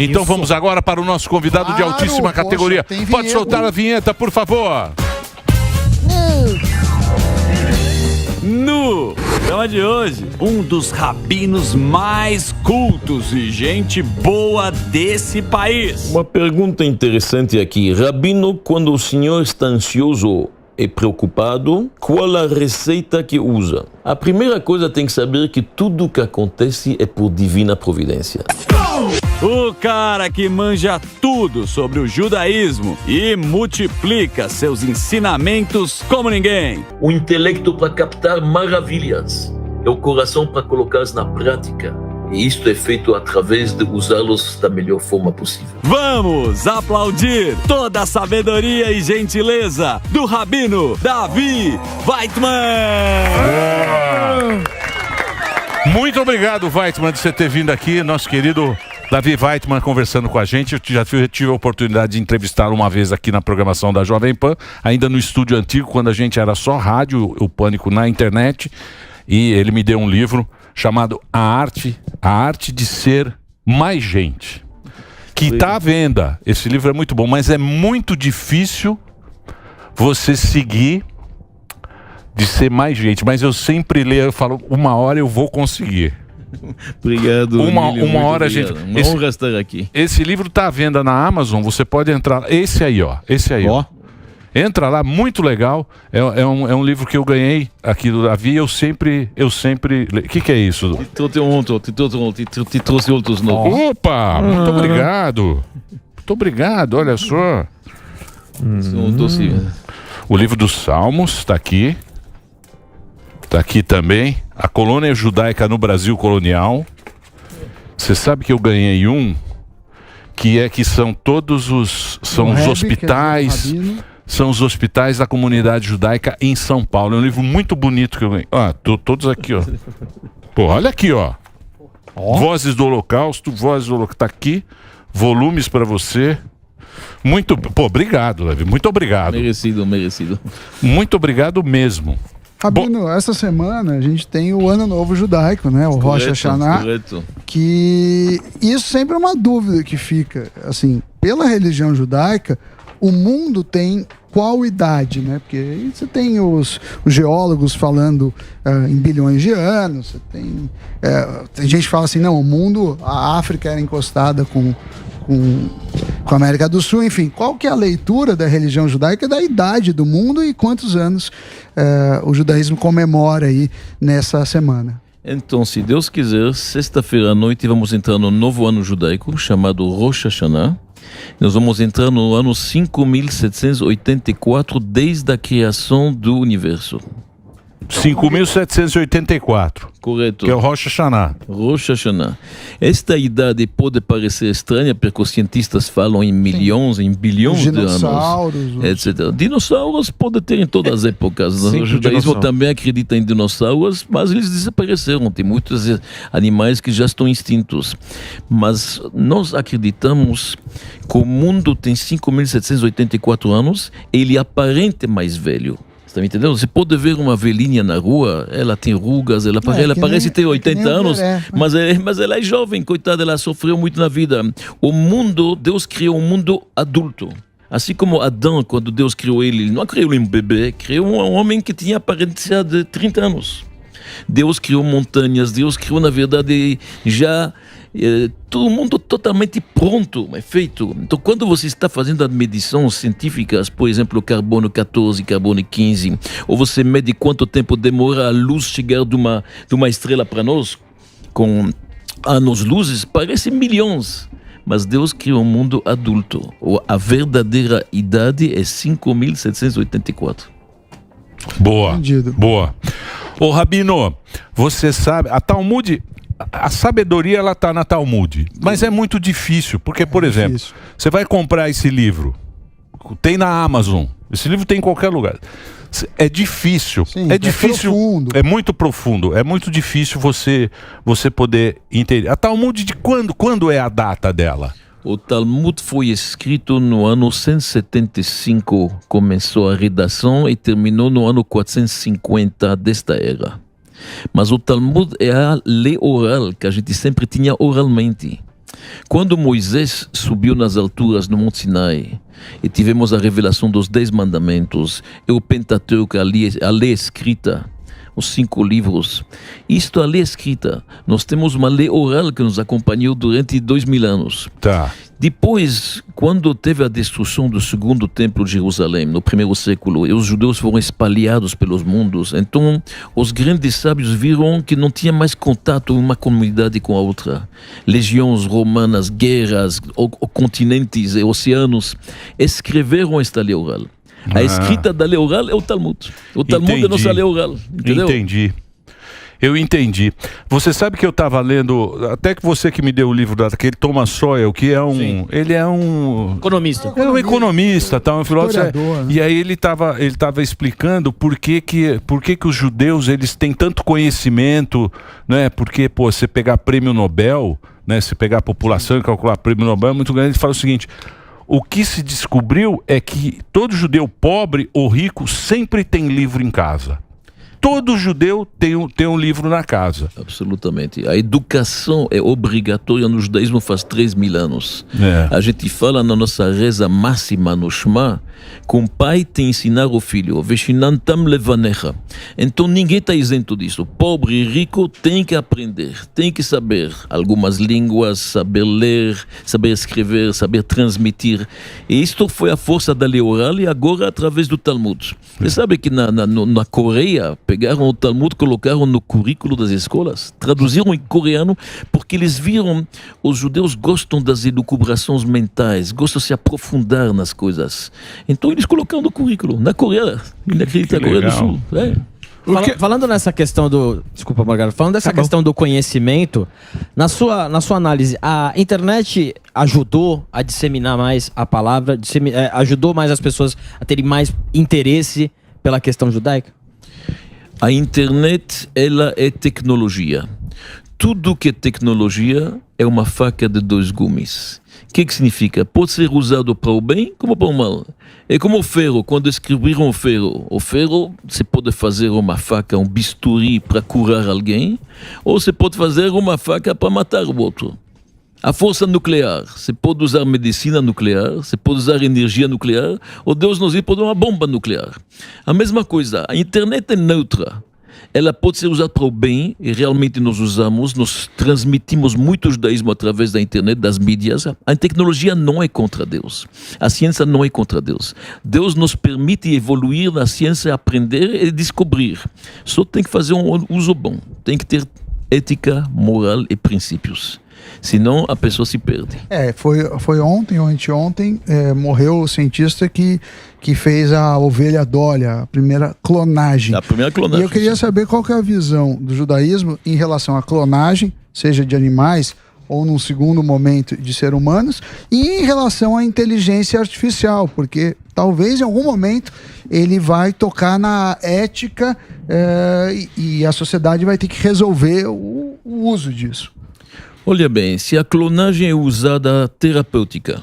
Então vamos agora para o nosso convidado de altíssima categoria. Pode soltar a vinheta, por favor. No programa de hoje, um dos rabinos mais cultos e gente boa desse país. Uma pergunta interessante aqui. Rabino, quando o senhor está ansioso e preocupado, qual a receita que usa? A primeira coisa tem que saber que tudo que acontece é por divina providência. O cara que manja tudo sobre o judaísmo e multiplica seus ensinamentos como ninguém. O intelecto para captar maravilhas, é o coração para colocá-las na prática. E isto é feito através de usá-los da melhor forma possível. Vamos aplaudir toda a sabedoria e gentileza do Rabino Davi Weitman! Muito obrigado, Weitman, de você ter vindo aqui, nosso querido Davi Weitman conversando com a gente. Eu já tive a oportunidade de entrevistá-lo uma vez aqui na programação da Jovem Pan, ainda no estúdio antigo, quando a gente era só rádio, o Pânico na internet, e ele me deu um livro chamado A Arte de Ser Mais Gente, que está à venda. Esse livro é muito bom, mas é muito difícil você seguir de ser mais gente. Mas eu sempre leio, eu falo, uma hora eu vou conseguir. Obrigado, uma hora a gente... Uma honra estar aqui. Esse livro está à venda na Amazon, você pode entrar... Esse aí, ó. Entra lá, muito legal. É um livro que eu ganhei aqui do Davi. Eu sempre... O que é isso? Te trouxe outros novos. Opa! Muito obrigado. Muito obrigado, olha só. O livro dos Salmos está aqui. Está aqui também. A colônia judaica no Brasil colonial. Você sabe que eu ganhei um que são todos os... São os hospitais... São os hospitais da comunidade judaica em São Paulo. É um livro muito bonito que eu ganhei. Todos aqui, ó. Pô, olha aqui, ó. Vozes do Holocausto, tá aqui. Volumes para você. Obrigado, Davi. Muito obrigado. Merecido. Muito obrigado mesmo. Rabino, essa semana a gente tem o Ano Novo Judaico, né? O Rosh Hashanah. Que isso sempre é uma dúvida que fica. Assim, pela religião judaica, o mundo tem qual idade, né? Porque você tem os geólogos falando em bilhões de anos, você tem gente que fala assim, não, o mundo, a África era encostada com a América do Sul, enfim, qual que é a leitura da religião judaica da idade do mundo e quantos anos o judaísmo comemora aí nessa semana? Então, se Deus quiser, sexta-feira à noite vamos entrar no novo ano judaico, chamado Rosh Hashanah. Nós vamos entrar no ano 5.784 desde a criação do universo. 5.784. Correto. Que é o Rosh Hashanah. Rosh Hashanah. Esta idade pode parecer estranha, porque os cientistas falam em milhões, em bilhões de anos, etc. Dinossauros pode ter em todas as épocas. O judaísmo também acredita em dinossauros, mas eles desapareceram. Tem muitos animais que já estão extintos. Mas nós acreditamos que o mundo tem 5.784 anos, ele aparenta mais velho. Você está me entendendo? Você pode ver uma velhinha na rua, ela tem rugas, ela parece ter 80 anos, mas ela é jovem, coitada, ela sofreu muito na vida. O mundo, Deus criou um mundo adulto. Assim como Adão, quando Deus criou ele não criou um bebê, criou um homem que tinha aparência de 30 anos. Deus criou montanhas, Deus criou, na verdade, já todo mundo totalmente pronto, é feito. Então, quando você está fazendo as medições científicas, por exemplo, carbono 14, carbono 15, ou você mede quanto tempo demora a luz chegar de uma estrela para nós, com anos-luzes, parece milhões. Mas Deus criou um mundo adulto. A verdadeira idade é 5.784. Boa. Entendido. Boa. Ô, Rabino, você sabe, a Talmud, a sabedoria, ela tá na Talmud, mas é muito difícil, porque, por exemplo, você vai comprar esse livro, tem na Amazon, esse livro tem em qualquer lugar. É difícil, profundo. É muito profundo, é muito difícil você poder entender. A Talmud de quando é a data dela? O Talmud foi escrito no ano 175, começou a redação e terminou no ano 450 desta era. Mas o Talmud é a lei oral, que a gente sempre tinha oralmente. Quando Moisés subiu nas alturas no Monte Sinai e tivemos a revelação dos 10 mandamentos e o Pentateuco, a lei escrita, os 5 livros. Isto, a lei escrita, nós temos uma lei oral que nos acompanhou durante 2000 anos. Tá. Depois, quando teve a destruição do segundo templo de Jerusalém, no 1º século, e os judeus foram espalhados pelos mundos, então os grandes sábios viram que não tinha mais contato uma comunidade com a outra. Legiões romanas, guerras, continentes e oceanos escreveram esta lei oral. A escrita da lei oral é o Talmud. O Talmud é a nossa lei oral. Entendeu? Eu entendi. Você sabe que eu estava lendo, até que você que me deu o livro daquele Thomas Sowell, que é um... Sim. Ele é um... Economista. É um economista, tá, um filósofo. Né? E aí ele tava explicando por que os judeus eles têm tanto conhecimento, né? Porque, pô, você pegar prêmio Nobel, né? Você pegar a população e calcular prêmio Nobel é muito grande. Ele fala o seguinte... O que se descobriu é que todo judeu pobre ou rico sempre tem livro em casa. Todo judeu tem um livro na casa. Absolutamente. A educação é obrigatória no judaísmo faz 3.000 anos. A gente fala na nossa reza máxima no Shema, com o pai tem que ensinar o filho. Veshinantam levanecha. Então ninguém está isento disso. Pobre e rico tem que aprender, tem que saber algumas línguas, saber ler, saber escrever, saber transmitir. E isto foi a força da lei oral e agora através do Talmud. Você sabe que na Coreia pegaram o Talmud, colocaram no currículo das escolas, traduziram em coreano, porque eles viram os judeus gostam das elucubrações mentais, gostam de se aprofundar nas coisas. Então eles colocaram no currículo, na Coreia, na Coreia do Sul. Falando nessa questão do... Desculpa, Margarida. Falando dessa questão do conhecimento, na sua análise, a internet ajudou a disseminar mais a palavra, ajudou mais as pessoas a terem mais interesse pela questão judaica? A internet, ela é tecnologia. Tudo que é tecnologia é uma faca de 2 gumes. O que significa? Pode ser usado para o bem como para o mal. É como o ferro, quando descobriram o ferro você pode fazer uma faca, um bisturi para curar alguém, ou você pode fazer uma faca para matar o outro. A força nuclear, você pode usar medicina nuclear, você pode usar energia nuclear, ou Deus nos pode uma bomba nuclear. A mesma coisa, a internet é neutra. Ela pode ser usada para o bem, e realmente nós usamos, nós transmitimos muito judaísmo através da internet, das mídias. A tecnologia não é contra Deus. A ciência não é contra Deus. Deus nos permite evoluir na ciência, aprender e descobrir. Só tem que fazer um uso bom. Tem que ter ética, moral e princípios. Senão a pessoa se perde. Foi ontem ou anteontem, morreu o cientista que fez a ovelha Dolly, a primeira clonagem. E eu queria saber qual que é a visão do judaísmo em relação à clonagem, seja de animais ou num segundo momento de ser humanos, e em relação à inteligência artificial, porque talvez em algum momento ele vai tocar na ética e a sociedade vai ter que resolver o uso disso. Olha bem, se a clonagem é usada terapêutica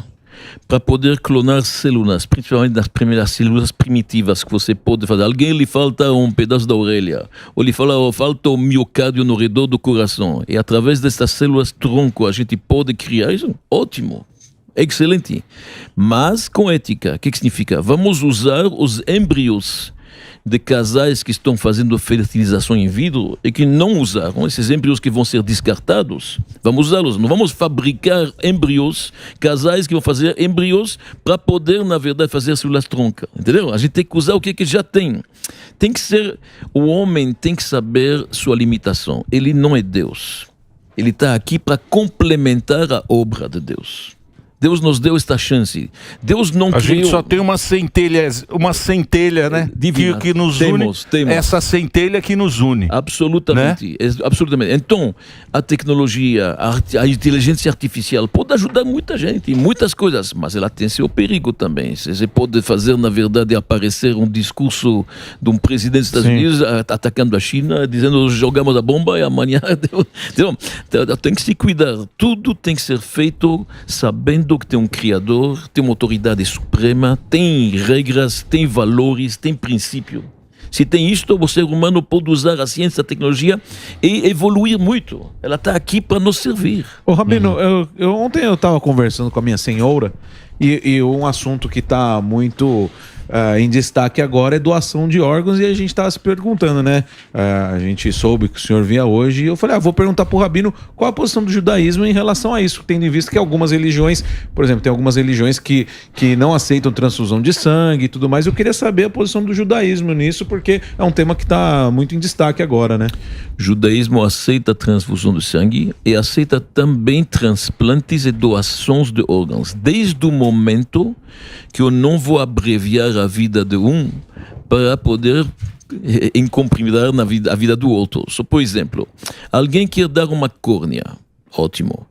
para poder clonar células, principalmente das primeiras células primitivas que você pode fazer. Alguém lhe falta um pedaço da orelha, ou lhe falta o miocárdio no redor do coração, e através dessas células tronco a gente pode criar isso? Ótimo, excelente. Mas com ética, o que significa? Vamos usar os embriões de casais que estão fazendo fertilização in vitro e que não usaram, esses embriões que vão ser descartados, vamos usá-los. Não vamos fabricar embriões, casais que vão fazer embriões para poder, na verdade, fazer células tronca. Entendeu? A gente tem que usar o que já tem. Tem que ser, o homem tem que saber sua limitação. Ele não é Deus. Ele está aqui para complementar a obra de Deus. Deus nos deu esta chance. Deus não criou... A gente só tem uma centelha, né? Divina. Que nos temos. une. Essa centelha que nos une. Absolutamente. Né? Absolutamente. Então, a tecnologia, a inteligência artificial pode ajudar muita gente em muitas coisas, mas ela tem seu perigo também. Você pode fazer, na verdade, aparecer um discurso de um presidente dos Estados Unidos atacando a China, dizendo jogamos a bomba e amanhã... Então, tem que se cuidar. Tudo tem que ser feito sabendo que tem um criador, tem uma autoridade suprema, tem regras, tem valores, tem princípio. Se tem isto, o ser humano pode usar a ciência, a tecnologia e evoluir muito. Ela está aqui para nos servir. Ô Rabino, ontem eu estava conversando com a minha senhora e um assunto que está muito em destaque agora é doação de órgãos, e a gente estava se perguntando, né? A gente soube que o senhor vinha hoje e eu falei, vou perguntar para o Rabino qual a posição do judaísmo em relação a isso, tendo em vista que algumas religiões, por exemplo, tem algumas religiões que não aceitam transfusão de sangue e tudo mais. Eu queria saber a posição do judaísmo nisso, porque é um tema que está muito em destaque agora, né? O judaísmo aceita transfusão de sangue e aceita também transplantes e doações de órgãos, desde o momento que eu não vou abreviar a vida de um para poder incomprimir a vida do outro. So, por exemplo, alguém quer dar uma córnea, ótimo.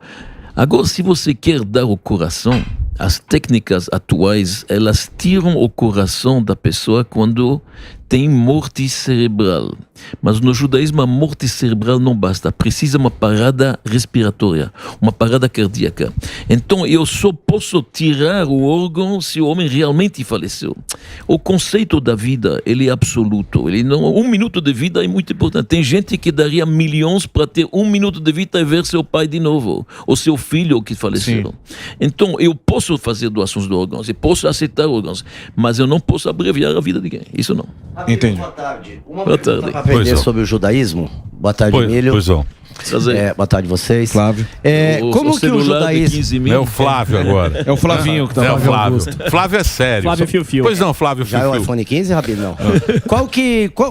Agora, se você quer dar o coração, as técnicas atuais, elas tiram o coração da pessoa quando tem morte cerebral. Mas no judaísmo a morte cerebral não basta, precisa uma parada respiratória, uma parada cardíaca. Então eu só posso tirar o órgão se o homem realmente faleceu. O conceito da vida, ele é absoluto. Ele não, 1 minuto de vida é muito importante. Tem gente que daria milhões para ter 1 minuto de vida e ver seu pai de novo, ou seu filho que faleceu. Sim. Então eu posso fazer doações de órgãos, eu posso aceitar órgãos, mas eu não posso abreviar a vida de ninguém. Isso não. Entendi. Boa tarde. Boa tarde. Para aprender sobre o judaísmo. Boa tarde, Emílio. Boa tarde vocês. Flávio. Como que o judaísmo... É o Flávio agora. É o Flavinho que tá falando. É o Flávio. Flávio é sério. Flávio Fio-Fio. Pois não, Flávio Fio-Fio. Já é o iPhone 15, Rabino? Não.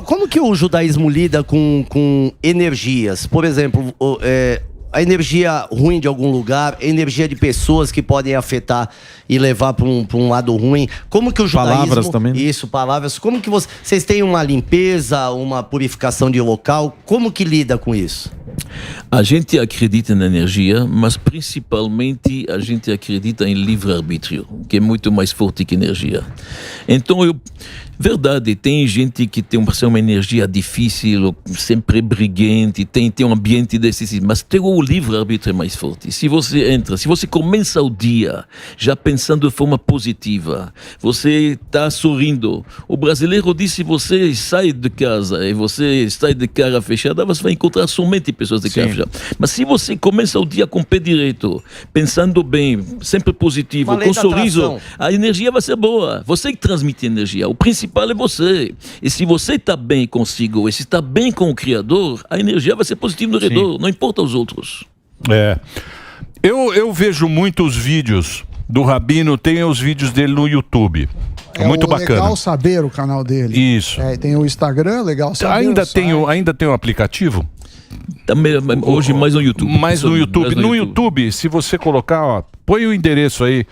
Como que o judaísmo lida com energias? Por exemplo, a energia ruim de algum lugar, a energia de pessoas que podem afetar e levar para um lado ruim. Como que o judaísmo... Palavras também. Isso, palavras. Como que vocês têm uma limpeza, uma purificação de local? Como que lida com isso? A gente acredita na energia, mas principalmente a gente acredita em livre-arbítrio, que é muito mais forte que energia. Então, verdade, tem gente que tem uma energia difícil, sempre briguente, tem um ambiente decisivo, mas tem o livre-arbítrio mais forte. Se você começa o dia já pensando de forma positiva, você está sorrindo. O brasileiro diz, se você sai de casa e você sai de cara fechada, você vai encontrar somente pessoas de cara fechada. Mas se você começa o dia com o pé direito, pensando bem, sempre positivo, com sorriso, a energia vai ser boa. Você que transmite energia. O principal é você. E se você está bem consigo, e se está bem com o Criador, a energia vai ser positiva no redor, não importa os outros. Eu vejo muitos vídeos do Rabino, tem os vídeos dele no YouTube. É muito bacana. Legal Saber, o canal dele. Isso. Tem o Instagram, Legal Saber. Ainda tem o aplicativo? Também, hoje mais no YouTube. Mais no YouTube. No YouTube, se você colocar, põe o endereço aí.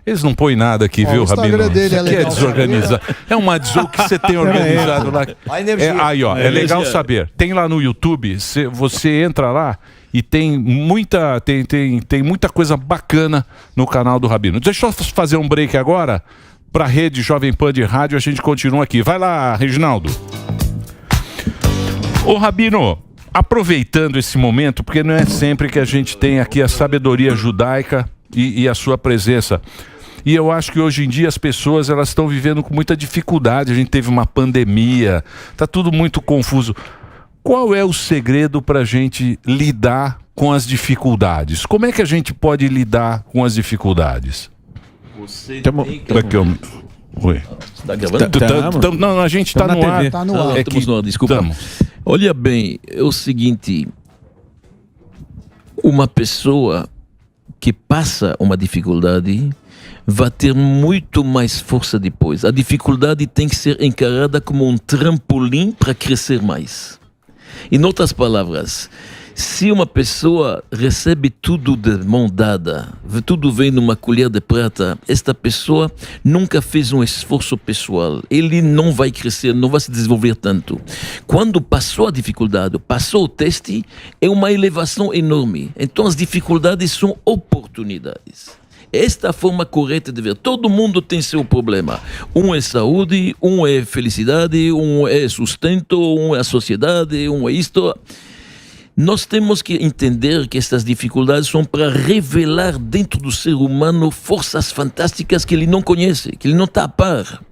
Eles não põem nada aqui, viu, Rabino? Dele Isso aqui é desorganizado. É uma o que você tem organizado lá. Aí, ó, é legal saber. Tem lá no YouTube, você entra lá e tem muita coisa bacana no canal do Rabino. Deixa eu fazer um break agora para a rede Jovem Pan de rádio, a gente continua aqui. Vai lá, Reginaldo. Ô, Rabino, aproveitando esse momento, porque não é sempre que a gente tem aqui a sabedoria judaica e a sua presença. E eu acho que hoje em dia as pessoas elas estão vivendo com muita dificuldade. A gente teve uma pandemia, tá tudo muito confuso. Qual é o segredo para a gente lidar com as dificuldades? Como é que a gente pode lidar com as dificuldades? Você Oi. Tá gravando? Não, a gente está no ar. Tá no ar. Estamos no ar, desculpa. Olha bem, é o seguinte, uma pessoa que passa uma dificuldade vai ter muito mais força depois. A dificuldade tem que ser encarada como um trampolim para crescer mais. Em outras palavras, se uma pessoa recebe tudo de mão dada, tudo vem numa colher de prata, esta pessoa nunca fez um esforço pessoal. Ele não vai crescer, não vai se desenvolver tanto. Quando passou a dificuldade, passou o teste, é uma elevação enorme. Então as dificuldades são oportunidades. Esta é a forma correta de ver. Todo mundo tem seu problema. Um é saúde, um é felicidade, um é sustento, um é a sociedade, um é isto. Nós temos que entender que estas dificuldades são para revelar dentro do ser humano forças fantásticas que ele não conhece, que ele não está a par.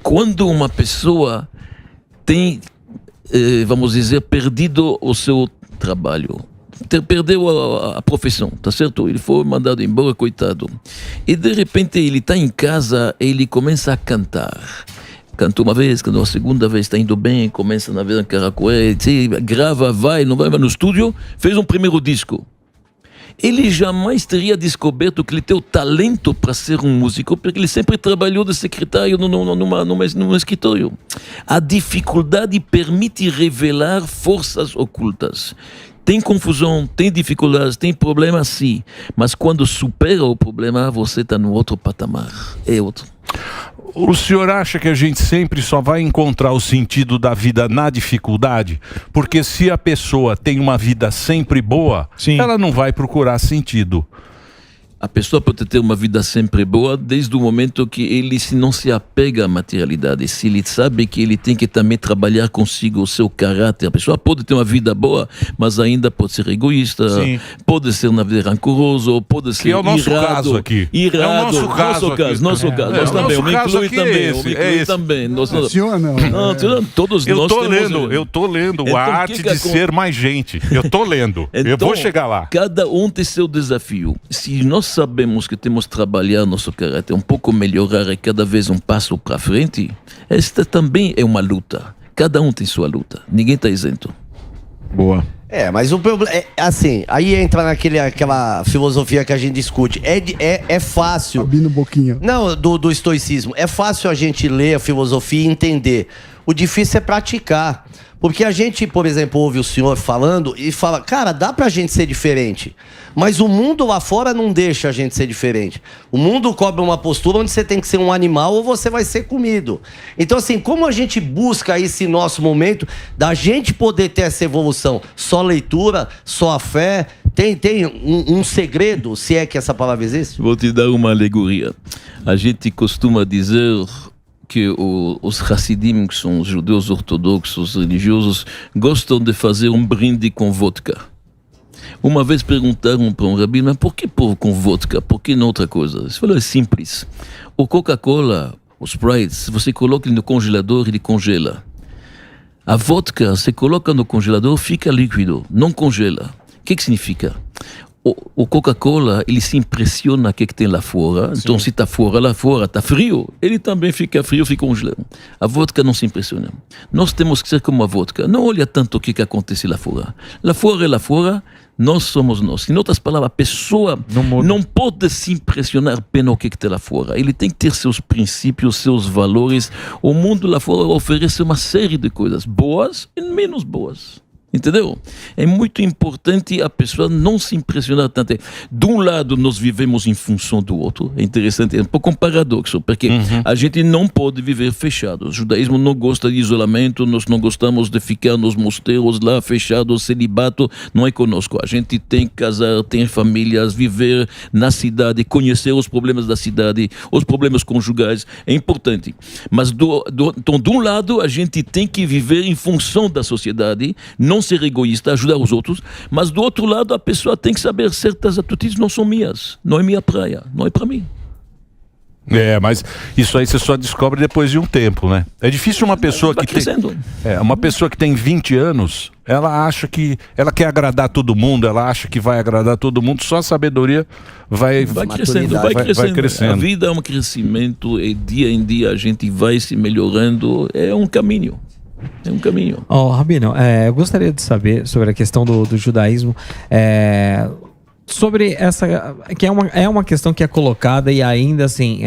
Quando uma pessoa tem, vamos dizer, perdido o seu trabalho. Perdeu a profissão, tá certo? Ele foi mandado embora, coitado. E de repente ele está em casa e ele começa a cantar. Cantou uma vez, cantou a segunda vez, está indo bem, começa a ver Caracué, grava, vai, não vai no estúdio, fez um primeiro disco. Ele jamais teria descoberto que ele tem o talento para ser um músico, porque ele sempre trabalhou de secretário num escritório. A dificuldade permite revelar forças ocultas. Tem confusão, tem dificuldades, tem problemas, sim. Mas quando supera o problema, você está no outro patamar. É outro. O senhor acha que a gente sempre só vai encontrar o sentido da vida na dificuldade? Porque se a pessoa tem uma vida sempre boa, ela não vai procurar sentido. A pessoa pode ter uma vida sempre boa desde o momento que ele não se apega à materialidade. Se ele sabe que ele tem que também trabalhar consigo o seu caráter. A pessoa pode ter uma vida boa, mas ainda pode ser egoísta, pode ser rancoroso, pode ser que é o nosso caso aqui. Irado. É o nosso caso aqui. Nosso caso. Nós também. Me inclui também. Todos nós temos... Eu tô lendo então, a arte de ser mais gente. Eu tô lendo. Então, eu vou chegar lá. Cada um tem seu desafio. Se nós sabemos que temos que trabalhar nosso caráter, um pouco melhorar e cada vez um passo para frente, esta também é uma luta. Cada um tem sua luta. Ninguém está isento. Boa. Mas o problema é assim, aí entra aquela filosofia que a gente discute. É fácil. Sabino Boquinha. Não, do estoicismo. É fácil a gente ler a filosofia e entender. O difícil é praticar. Porque a gente, por exemplo, ouve o senhor falando e fala, cara, dá pra gente ser diferente. Mas o mundo lá fora não deixa a gente ser diferente. O mundo cobra uma postura onde você tem que ser um animal ou você vai ser comido. Então, assim, como a gente busca esse nosso momento da gente poder ter essa evolução? Só leitura, só a fé? Tem um segredo, se é que essa palavra existe? Vou te dar uma alegoria. A gente costuma dizer que os Hassidim, que são os judeus ortodoxos religiosos, gostam de fazer um brinde com vodka. Uma vez perguntaram para um rabino, mas por que com vodka? Por que não outra coisa? Ele falou, é simples. O Coca-Cola, o Sprite, se você coloca ele no congelador, ele congela. A vodka, você coloca no congelador, fica líquido, não congela. O que significa? O Coca-Cola, ele se impressiona com o que tem lá fora. Então, se está lá fora, está frio, ele também fica frio, fica congelado. A vodka não se impressiona. Nós temos que ser como a vodka. Não olha tanto o que acontece lá fora. Lá fora é lá fora, nós somos nós. Em outras palavras, a pessoa não pode se impressionar pelo que está lá fora. Ele tem que ter seus princípios, seus valores. O mundo lá fora oferece uma série de coisas boas e menos boas. Entendeu? É muito importante a pessoa não se impressionar tanto. De um lado, nós vivemos em função do outro. É interessante, é um pouco um paradoxo, porque a gente não pode viver fechado. O judaísmo não gosta de isolamento, nós não gostamos de ficar nos mosteiros lá fechados, celibato, não é conosco. A gente tem que casar, ter famílias, viver na cidade, conhecer os problemas da cidade, os problemas conjugais, é importante. Mas então, de um lado, a gente tem que viver em função da sociedade, não ser egoísta, ajudar os outros, mas do outro lado a pessoa tem que saber certas atitudes não são minhas, não é minha praia, não é para mim. Mas isso aí você só descobre depois de um tempo, né? É difícil uma pessoa que uma pessoa que tem 20 anos, ela acha que ela quer agradar todo mundo, ela acha que vai agradar todo mundo, só a sabedoria vai crescendo. A vida é um crescimento e dia em dia a gente vai se melhorando, é um caminho. É um caminho. Rabino, eu gostaria de saber sobre a questão do judaísmo, sobre essa, que é uma questão que é colocada e ainda assim,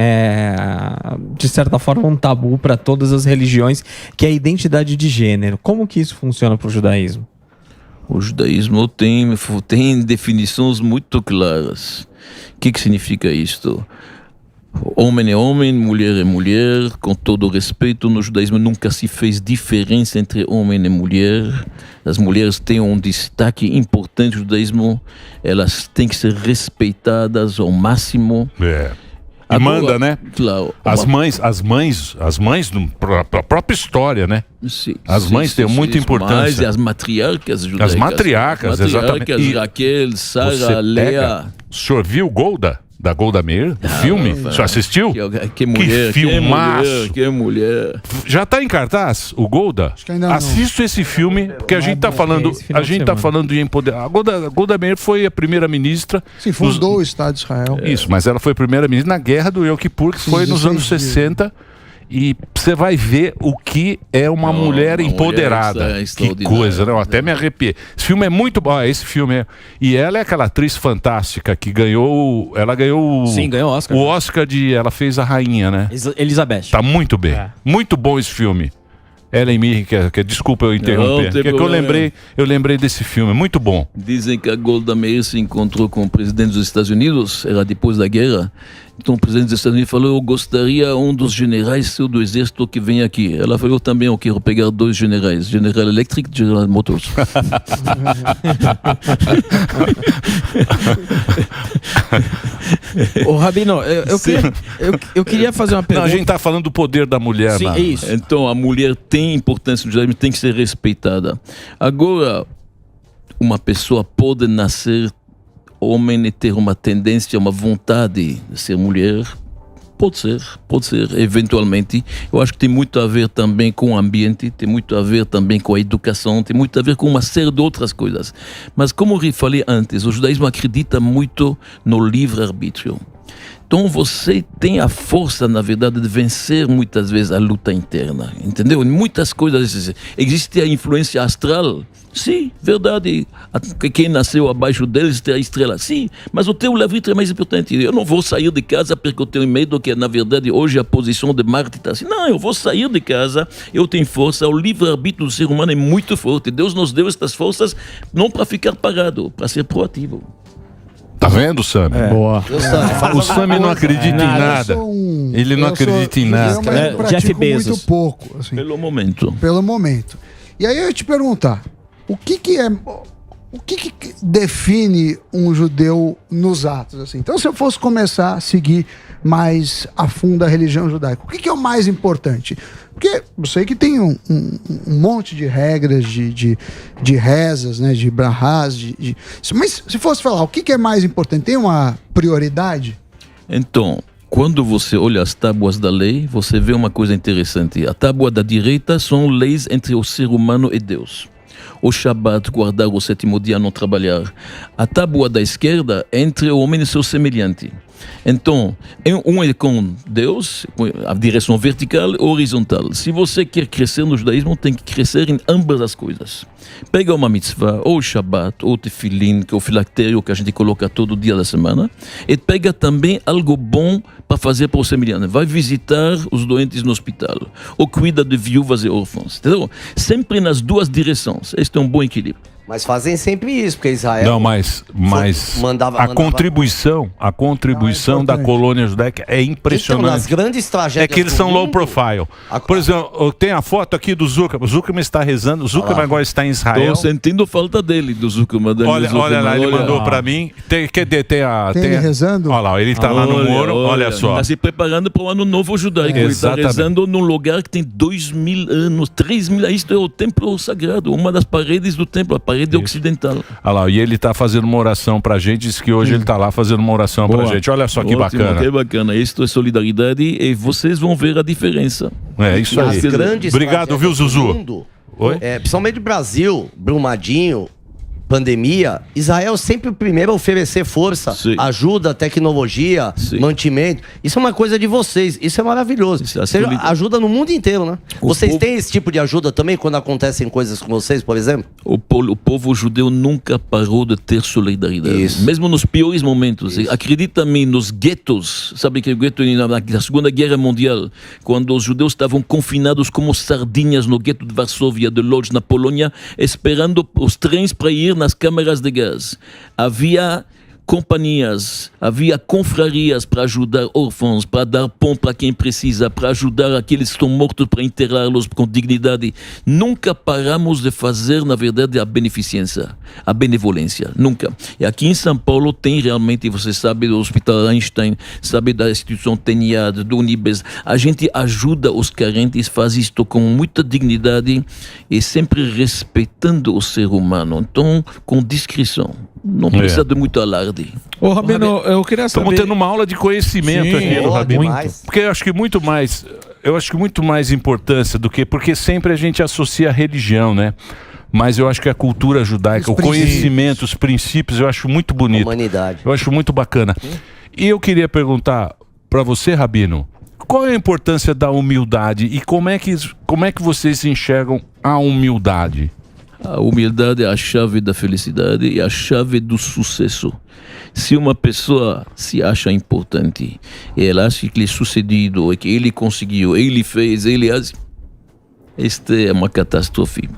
de certa forma, um tabu para todas as religiões, que é a identidade de gênero. Como que isso funciona para o judaísmo? O judaísmo tem definições muito claras. O que significa isto? Homem é homem, mulher é mulher, com todo o respeito. No judaísmo nunca se fez diferença entre homem e mulher. As mulheres têm um destaque importante no judaísmo, elas têm que ser respeitadas ao máximo. E manda, né? Claro. As mães, a própria história, né? Sim, as mães têm muita importância. E as matriarcas judaicas. As matriarcas, exatamente. Raquel, Sara, Leia. O senhor viu Golda? Da Golda Meir? Filme? Você assistiu? Que mulher, que filmaço! Que mulher. Já tá em cartaz, o Golda? Acho que ainda não. Assista esse filme, porque a gente tá falando, de empoderar. A Golda Meir foi a primeira-ministra. Sim, fundou o Estado de Israel. Isso, mas ela foi primeira-ministra na Guerra do Yom Kippur, que foi nos anos 60. E você vai ver o que é uma mulher empoderada. Que coisa, né? Eu até me arrepiei. Esse filme é muito bom. Esse filme é... E ela é aquela atriz fantástica que ganhou... Ela ganhou... Sim, ganhou o Oscar. O Oscar de... Ela fez a rainha, né? Elizabeth. Tá muito bem. Muito bom esse filme. Ellen Mirren, desculpa eu interromper. Que eu lembrei desse filme. Muito bom. Dizem que a Golda Meir se encontrou com o presidente dos Estados Unidos, era depois da guerra. Então o presidente dos Estados Unidos falou: eu gostaria dos generais do exército que vem aqui. Ela falou: também eu quero pegar 2 generais, General Electric e General Motors. Ô Rabino, eu queria fazer uma pergunta. Não, a gente tá falando do poder da mulher. Sim, é isso. Então a mulher tem importância no judaísmo, tem que ser respeitada. Agora, uma pessoa pode nascer homem e ter uma tendência, uma vontade de ser mulher. Pode ser, eventualmente. Eu acho que tem muito a ver também com o ambiente, tem muito a ver também com a educação, tem muito a ver com uma série de outras coisas. Mas como eu falei antes, o judaísmo acredita muito no livre-arbítrio. Então você tem a força, na verdade, de vencer muitas vezes a luta interna, entendeu? Em muitas coisas existe a influência astral. Sim, verdade. Quem nasceu abaixo deles tem a estrela. Sim, mas o teu livre-arbítrio é mais importante. Eu não vou sair de casa porque eu tenho medo que, na verdade, hoje a posição de Marte está assim. Não, eu vou sair de casa, eu tenho força. O livre-arbítrio do ser humano é muito forte. Deus nos deu estas forças não para ficar parado, para ser proativo. Tá vendo, Sam? Boa. O Sam não acredita em nada. Ele não acredita em nada. Jeff Bezos. Muito pouco. Assim, Pelo momento. E aí eu ia te perguntar, o que define um judeu nos atos? Assim? Então, se eu fosse começar a seguir mais a fundo a religião judaica, o que é o mais importante? Porque eu sei que tem um monte de regras, de rezas, né, de brahás, mas se fosse falar, o que é mais importante? Tem uma prioridade? Então, quando você olha as tábuas da lei, você vê uma coisa interessante. A tábua da direita são leis entre o ser humano e Deus. O Shabat, guardar o 7º dia, não trabalhar. A tábua da esquerda é entre o homem e seu semelhante. Então, um é com Deus, a direção vertical e horizontal. Se você quer crescer no judaísmo, tem que crescer em ambas as coisas. Pega uma mitzvah, ou o Shabbat, ou o tefilin, que é o filactério que a gente coloca todo dia da semana, e pega também algo bom para fazer para o semelhante. Vai visitar os doentes no hospital, ou cuida de viúvas e órfãos. Entendeu? Sempre nas duas direções. Este é um bom equilíbrio. Mas fazem sempre isso, porque Israel... Não, mas mandava... a contribuição da colônia judaica é impressionante. Então, nas grandes tragédias é que eles são low profile. Por exemplo, tem a foto aqui do Zuckerman. O Zuckerman está rezando. O Zuckerman agora está em Israel. Estou sentindo falta dele, do Zuckerman. Olha lá, ele mandou para mim. Tem ele rezando? Olha lá, ele está lá no muro. Olha só. Está se preparando para o ano novo judaico. Ele está rezando num lugar que tem 2.000 anos, 3.000. Isto é o templo sagrado, uma das paredes do templo, a parede ocidental. Olha lá, e ele está fazendo uma oração pra gente, diz que hoje ele está lá fazendo uma oração pra gente. Olha só que bacana. Que bacana. Isto é solidariedade e vocês vão ver a diferença. É isso aí. Obrigado, viu, Zuzu? Oi? Principalmente Brasil, Brumadinho, pandemia, Israel sempre o primeiro a oferecer força, ajuda, tecnologia, mantimento. Isso é uma coisa de vocês, isso é maravilhoso. Você ajuda no mundo inteiro, né? Vocês têm esse tipo de ajuda também quando acontecem coisas com vocês, por exemplo? O povo judeu nunca parou de ter solidariedade. Isso. Mesmo nos piores momentos. Acredita-me, nos guetos, sabe que o gueto na Segunda Guerra Mundial, quando os judeus estavam confinados como sardinhas no gueto de Varsóvia, de Lodz, na Polônia, esperando os trens para ir nas câmaras de gás. Havia companhias, havia confrarias para ajudar órfãos, para dar pão para quem precisa, para ajudar aqueles que estão mortos, para enterrá-los com dignidade. Nunca paramos de fazer, na verdade, a beneficência, a benevolência. Nunca. E aqui em São Paulo tem realmente, você sabe do Hospital Einstein, sabe da instituição TENIAD, do Unibes, a gente ajuda os carentes, faz isto com muita dignidade e sempre respeitando o ser humano. Então, com discrição. Não precisa de muito alarde. Ô, Rabino, eu queria saber... Estamos tendo uma aula de conhecimento aqui do Rabino. Porque eu acho que muito mais importância do que... Porque sempre a gente associa a religião, né? Mas eu acho que a cultura judaica, o conhecimento, os princípios, eu acho muito bonito. Humanidade. Eu acho muito bacana. E eu queria perguntar para você, Rabino, qual é a importância da humildade e como é que vocês enxergam a humildade? A humildade é a chave da felicidade e a chave do sucesso. Se uma pessoa se acha importante, ela acha que ele é sucedido, que ele conseguiu, ele fez, ele... Esta é uma catástrofe.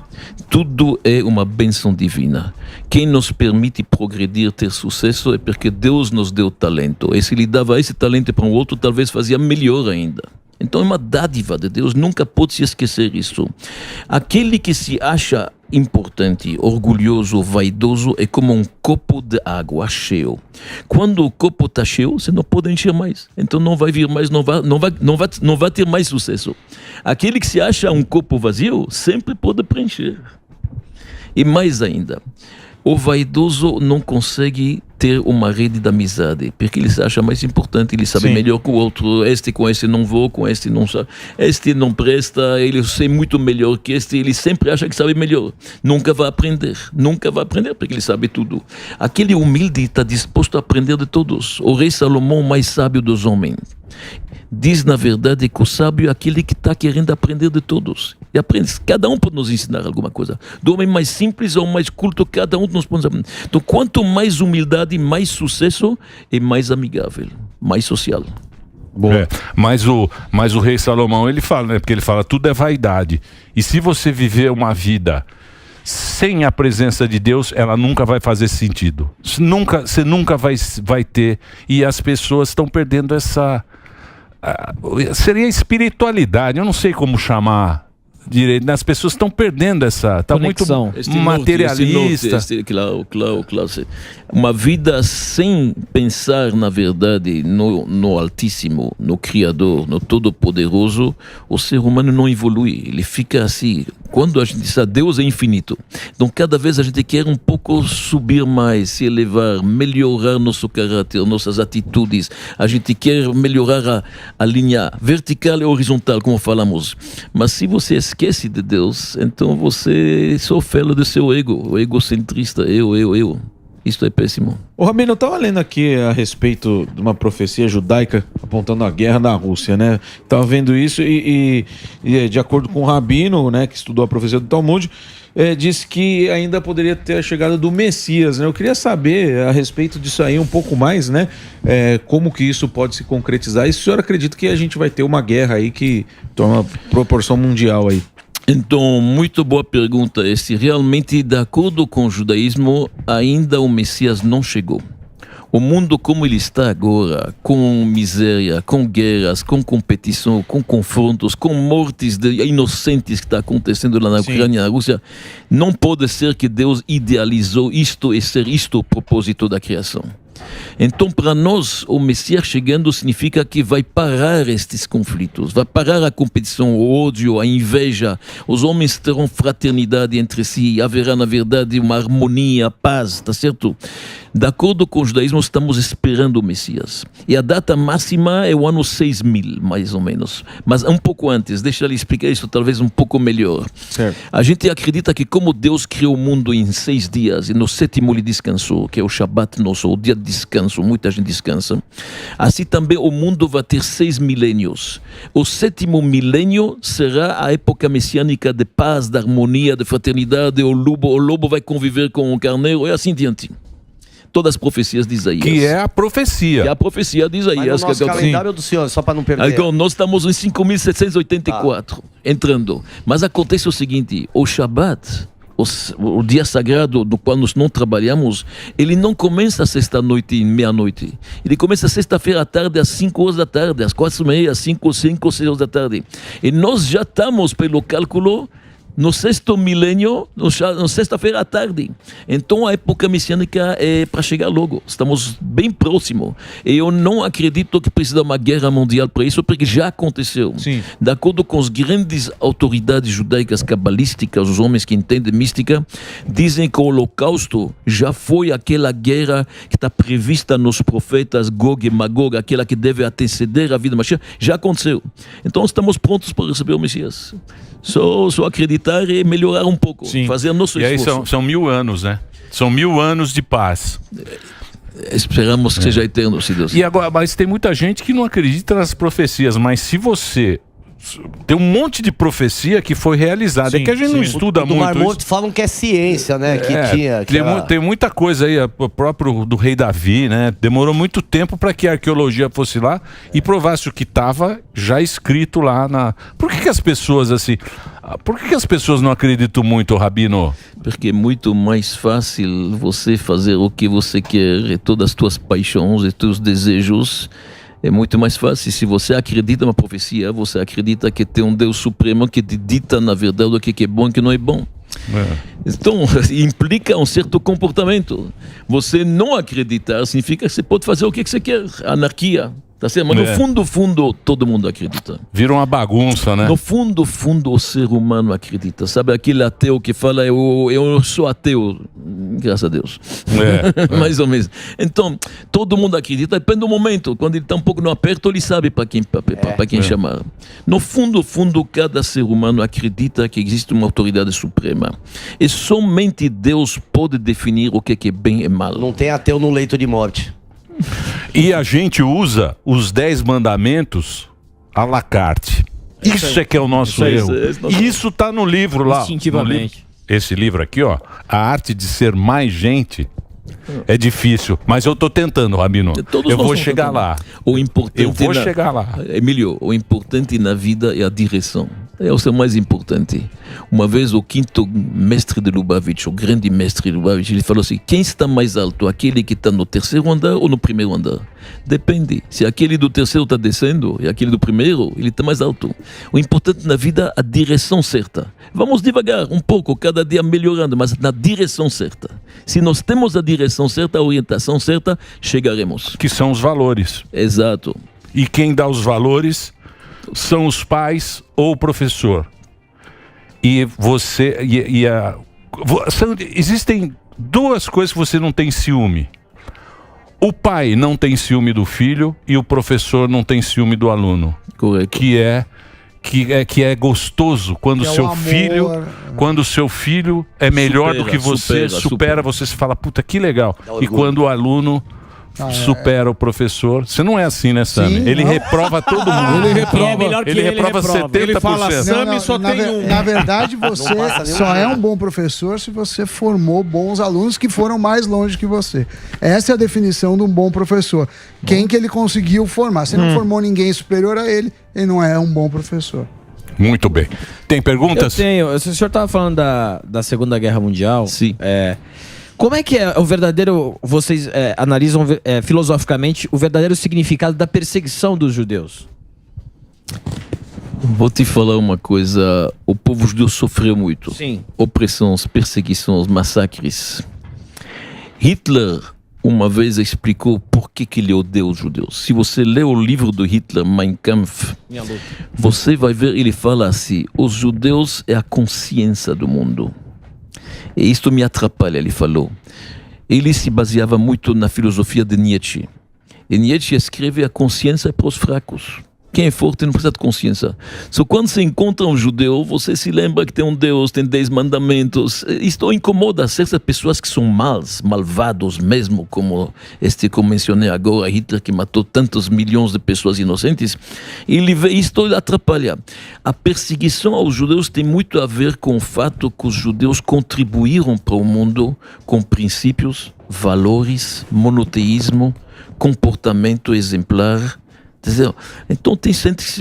Tudo é uma bênção divina. Quem nos permite progredir, ter sucesso, é porque Deus nos deu talento. E se Ele dava esse talento para um outro, talvez fazia melhor ainda. Então é uma dádiva de Deus, nunca pode se esquecer isso. Aquele que se acha importante, orgulhoso, vaidoso, é como um copo de água cheio. Quando o copo está cheio, você não pode encher mais. Então não vai vir mais, não vai ter mais sucesso. Aquele que se acha um copo vazio, sempre pode preencher. E mais ainda, o vaidoso não consegue ter uma rede de amizade, porque ele se acha mais importante, ele sabe melhor que o outro. Com este não vou, com este não sabe. Este não presta, ele sei muito melhor que este, ele sempre acha que sabe melhor. Nunca vai aprender porque ele sabe tudo. Aquele humilde está disposto a aprender de todos. O rei Salomão, o mais sábio dos homens, diz na verdade que o sábio é aquele que está querendo aprender de todos. E aprende. Cada um pode nos ensinar alguma coisa. Do homem mais simples ao mais culto, cada um nos pode aprender. Então, quanto mais humildade, mais sucesso e mais amigável, mais social. Mas o rei Salomão, ele fala, né? Porque ele fala, tudo é vaidade. E se você viver uma vida sem a presença de Deus, ela nunca vai fazer sentido. Você nunca vai ter. E as pessoas estão perdendo essa... seria espiritualidade, eu não sei como chamar direito. As pessoas estão perdendo essa... Está muito materialista. Claro. Uma vida sem pensar, na verdade, no Altíssimo, no Criador, no Todo-Poderoso, o ser humano não evolui. Ele fica assim... Quando a gente diz que Deus é infinito, então cada vez a gente quer um pouco subir mais, se elevar, melhorar nosso caráter, nossas atitudes. A gente quer melhorar a linha vertical e horizontal, como falamos. Mas se você esquece de Deus, então você sofre do seu ego, o egocentrista, eu. Isso é péssimo. Ô Rabino, eu estava lendo aqui a respeito de uma profecia judaica apontando a guerra na Rússia, né? Estava vendo isso e de acordo com o Rabino, né, que estudou a profecia do Talmud, disse que ainda poderia ter a chegada do Messias, né? Eu queria saber a respeito disso aí um pouco mais, né? Como que isso pode se concretizar? E se o senhor acredita que a gente vai ter uma guerra aí que toma proporção mundial aí? Então, muito boa pergunta. Se realmente, de acordo com o judaísmo, ainda o Messias não chegou. O mundo como ele está agora, com miséria, com guerras, com competição, com confrontos, com mortes de inocentes que está acontecendo lá na Ucrânia e na Rússia, não pode ser que Deus idealizou isto e ser isto o propósito da criação. Então, para nós, o Messias chegando significa que vai parar estes conflitos, vai parar a competição, o ódio, a inveja, os homens terão fraternidade entre si, haverá, na verdade, uma harmonia, paz, tá certo? De acordo com o judaísmo, estamos esperando o Messias. E a data máxima é o ano 6000, mais ou menos. Mas um pouco antes, deixa eu explicar isso talvez um pouco melhor. Certo. A gente acredita que como Deus criou o mundo em 6 dias, e no 7º ele descansou, que é o Shabat nosso, o dia de descanso, muita gente descansa, assim também o mundo vai ter 6 milênios. O 7º milênio será a época messiânica de paz, de harmonia, de fraternidade, o lobo vai conviver com o carneiro, e assim diante. Todas as profecias de Isaías. Que é a profecia. Que é a profecia de Isaías. Mas no nosso calendário do senhor, só para não perder. Agora, nós estamos em 5784, entrando. Mas acontece o seguinte, o Shabat, o dia sagrado do qual nós não trabalhamos, ele não começa sexta-noite e meia-noite. Ele começa sexta-feira à tarde, às 5 horas da tarde, às 4h30, às 5, 6 horas da tarde. E nós já estamos, pelo cálculo, no sexto milênio, na sexta-feira à tarde. Então a época messiânica é para chegar logo. Estamos bem próximo. E eu não acredito que precisa de uma guerra mundial para isso, porque já aconteceu. Sim. De acordo com as grandes autoridades judaicas cabalísticas, os homens que entendem mística, dizem que o Holocausto já foi aquela guerra que está prevista nos profetas Gog e Magog, aquela que deve anteceder a vida Mashiach, já aconteceu. Então estamos prontos para receber o Messias. Só acreditar e melhorar um pouco, fazer nosso esforço. E aí são 1000 anos, né? São 1000 anos de paz. Esperamos que seja eterno, se Deus. E agora, mas tem muita gente que não acredita nas profecias, mas se você... Tem um monte de profecia que foi realizada. É que a gente não estuda muito. Mar Morto falam que é ciência, né? Tem muita coisa aí, o próprio do rei Davi, né? Demorou muito tempo para que a arqueologia fosse lá e provasse o que estava já escrito lá na... Por que as pessoas assim... Por que as pessoas não acreditam muito, Rabino? Porque é muito mais fácil você fazer o que você quer e todas as tuas paixões e teus desejos. É muito mais fácil. Se você acredita na profecia, você acredita que tem um Deus Supremo que te dita, na verdade, o que é bom e o que não é bom. Então, implica um certo comportamento. Você não acreditar significa que você pode fazer o que você quer. Anarquia. Tá certo? Mas no fundo, todo mundo acredita. Vira uma bagunça, né? No fundo, o ser humano acredita. Sabe aquele ateu que fala, eu sou ateu, graças a Deus. Mais ou menos. Então, todo mundo acredita, depende do momento. Quando ele está um pouco no aperto, ele sabe para quem chamar. No fundo, cada ser humano acredita que existe uma autoridade suprema. E somente Deus pode definir o que é bem e mal. Não tem ateu no leito de morte. E a gente usa os 10 mandamentos à la carte. Isso é que é o nosso erro. E isso está no livro lá. Instintivamente. Esse livro aqui, ó. A arte de ser mais gente é difícil. Mas eu estou tentando, Rabino. Eu vou chegar lá. Chegar lá. Emílio, o importante na vida é a direção. É o mais importante. Uma vez o quinto mestre de Lubavitch, o grande mestre de Lubavitch, ele falou assim: quem está mais alto, aquele que está no terceiro andar ou no primeiro andar? Depende. Se aquele do terceiro está descendo e aquele do primeiro, ele está mais alto. O importante na vida é a direção certa. Vamos devagar, um pouco, cada dia melhorando, mas na direção certa. Se nós temos a direção certa, a orientação certa, chegaremos. Que são os valores. Exato. E quem dá os valores são os pais ou o professor. E você... existem duas coisas que você não tem ciúme. O pai não tem ciúme do filho e o professor não tem ciúme do aluno. Correto. Que é gostoso quando o seu filho é melhor do que você, supera, você se fala, puta, que legal. E quando o aluno supera o professor. Você não é assim, né, Sami? Ele reprova todo mundo. Ele reprova 70%. Ele fala, Sami só tem um. Na verdade, você só é um bom professor se você formou bons alunos que foram mais longe que você. Essa é a definição de um bom professor. Quem que ele conseguiu formar? Se não formou ninguém superior a ele, ele não é um bom professor. Muito bem. Tem perguntas? Eu tenho. O senhor estava falando da Segunda Guerra Mundial. Sim. Como é que é o verdadeiro... Vocês analisam filosoficamente o verdadeiro significado da perseguição dos judeus? Vou te falar uma coisa. O povo judeu sofreu muito. Sim. Opressões, perseguições, massacres. Hitler uma vez explicou por que ele odeia os judeus. Se você lê o livro do Hitler, Mein Kampf, você vai ver, ele fala assim: os judeus é a consciência do mundo. E isto me atrapalha, ele falou. Ele se baseava muito na filosofia de Nietzsche. E Nietzsche escreve: a consciência é para os fracos. Quem é forte não precisa de consciência. Só quando você encontra um judeu, você se lembra que tem um Deus, tem 10 mandamentos. Isto incomoda certas pessoas que são malvados mesmo, como que eu mencionei agora, Hitler, que matou tantos milhões de pessoas inocentes. Ele vê isto e atrapalha. A perseguição aos judeus tem muito a ver com o fato que os judeus contribuíram para o mundo com princípios, valores, monoteísmo, comportamento exemplar, Então tem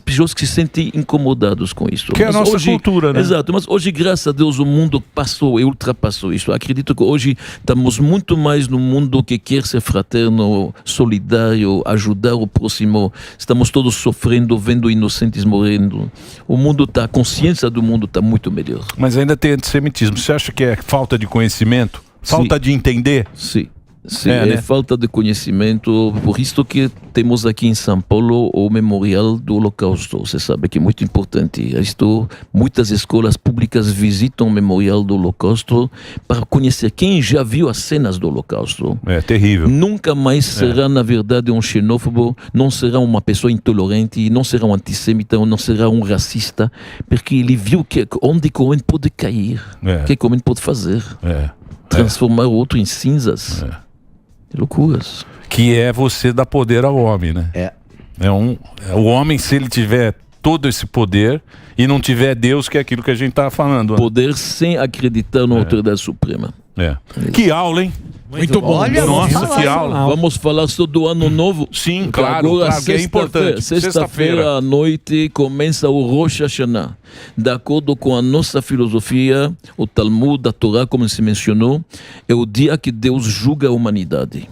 pessoas que se sentem incomodadas com isso. Que é a nossa cultura, né? Exato, mas hoje, graças a Deus, o mundo passou e ultrapassou isso. Acredito que hoje estamos muito mais no mundo que quer ser fraterno, solidário, ajudar o próximo. Estamos todos sofrendo, vendo inocentes morrendo. A consciência do mundo está muito melhor. Mas ainda tem antissemitismo. Você acha que é falta de conhecimento? Falta de entender? Sim. Sim, é falta de conhecimento. Por isso que temos aqui em São Paulo o Memorial do Holocausto. Você sabe que é muito importante. Muitas escolas públicas visitam o Memorial do Holocausto para conhecer quem já viu as cenas do Holocausto. É terrível. Nunca mais será, na verdade, um xenófobo, não será uma pessoa intolerante, não será um antissêmita, não será um racista, porque ele viu onde o homem pode cair, o que o homem pode fazer. Transformar o outro em cinzas. Loucuras. Que é você dar poder ao homem, né? O homem, se ele tiver todo esse poder e não tiver Deus, que é aquilo que a gente estava falando. Poder sem acreditar na autoridade suprema. Que aula, hein? Muito bom. Olha, nossa, que aula. Vamos falar sobre o ano novo? Sim, claro, que é importante. Sexta-feira à noite começa o Rosh Hashanah. De acordo com a nossa filosofia, o Talmud, a Torá, como se mencionou, é o dia que Deus julga a humanidade.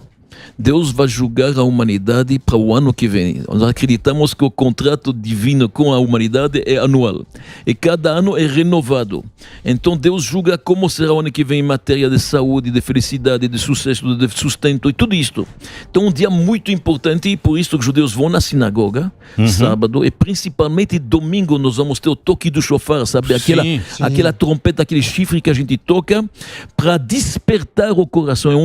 Deus vai julgar a humanidade para o ano que vem. Nós acreditamos que o contrato divino com a humanidade é anual. E cada ano é renovado. Então Deus julga como será o ano que vem em matéria de saúde, de felicidade, de sucesso, de sustento e tudo isto. Então um dia muito importante, e por isso que os judeus vão na sinagoga, sábado, e principalmente domingo nós vamos ter o toque do shofar, sabe? Aquela trompeta, aquele chifre que a gente toca para despertar o coração. É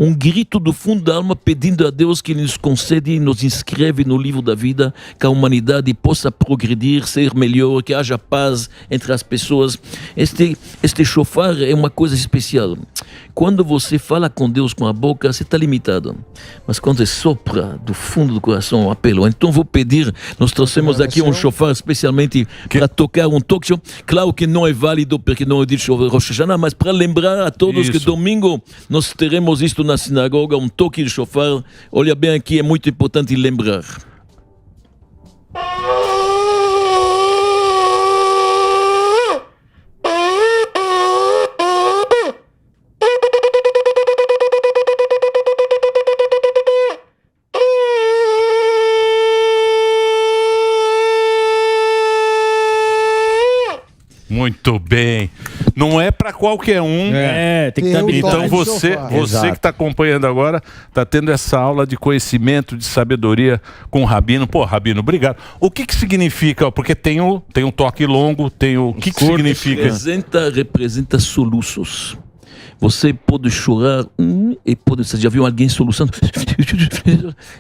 um grito do fundo da alma pedindo a Deus que Ele nos concede e nos inscreve no livro da vida, que a humanidade possa progredir, ser melhor, que haja paz entre as pessoas. Este shofar é uma coisa especial. Quando você fala com Deus com a boca, você está limitado. Mas quando você sopra do fundo do coração um apelo, então vou pedir, nós trouxemos aqui um shofar especialmente para tocar um toque. Claro que não é válido porque não é de Rosh Hashanah, mas para lembrar a todos que domingo nós teremos isto na sinagoga, um toque de shofar. Olha bem aqui, é muito importante lembrar. Muito bem. Não é para qualquer um. Tem que estar Então você que está acompanhando agora, está tendo essa aula de conhecimento, de sabedoria com o Rabino. Pô, Rabino, obrigado. O que significa? Porque tem um toque longo, o que significa? Representa soluços. Você pode chorar e você já viu alguém soluçando?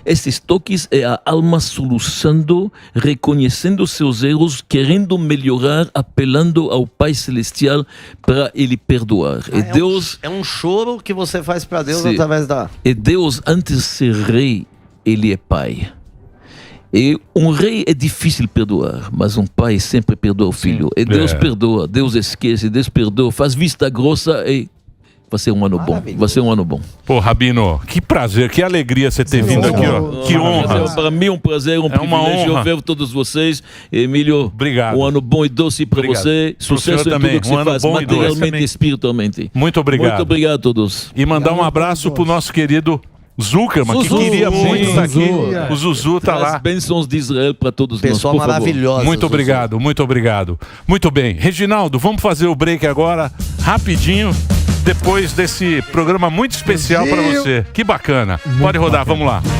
Esses toques é a alma soluçando, reconhecendo seus erros, querendo melhorar, apelando ao Pai Celestial para Ele perdoar. Deus é um choro que você faz para Deus através da... E Deus, antes de ser rei, Ele é Pai. E um rei é difícil perdoar, mas um pai sempre perdoa o filho. E Deus perdoa, Deus esquece, Deus perdoa, faz vista grossa e... Vai ser um ano bom. Vai ser um ano bom. Pô, Rabino, que prazer, que alegria você ter vindo aqui, ó. Que honra. Para mim é um prazer, um privilégio ver todos vocês. Emílio, obrigado. Um ano bom e doce para você. Sucesso em tudo que você faz, materialmente e espiritualmente. Muito obrigado. Muito obrigado a todos. E mandar um abraço pro nosso querido Zuckerman, que queria muito estar aqui. O Zuzu tá lá. As bênçãos de Israel para todos nós. Pessoal maravilhoso. Muito obrigado, muito obrigado. Muito bem. Reginaldo, vamos fazer o break agora, rapidinho. Depois desse programa muito especial para você. Que bacana. Pode rodar, vamos lá.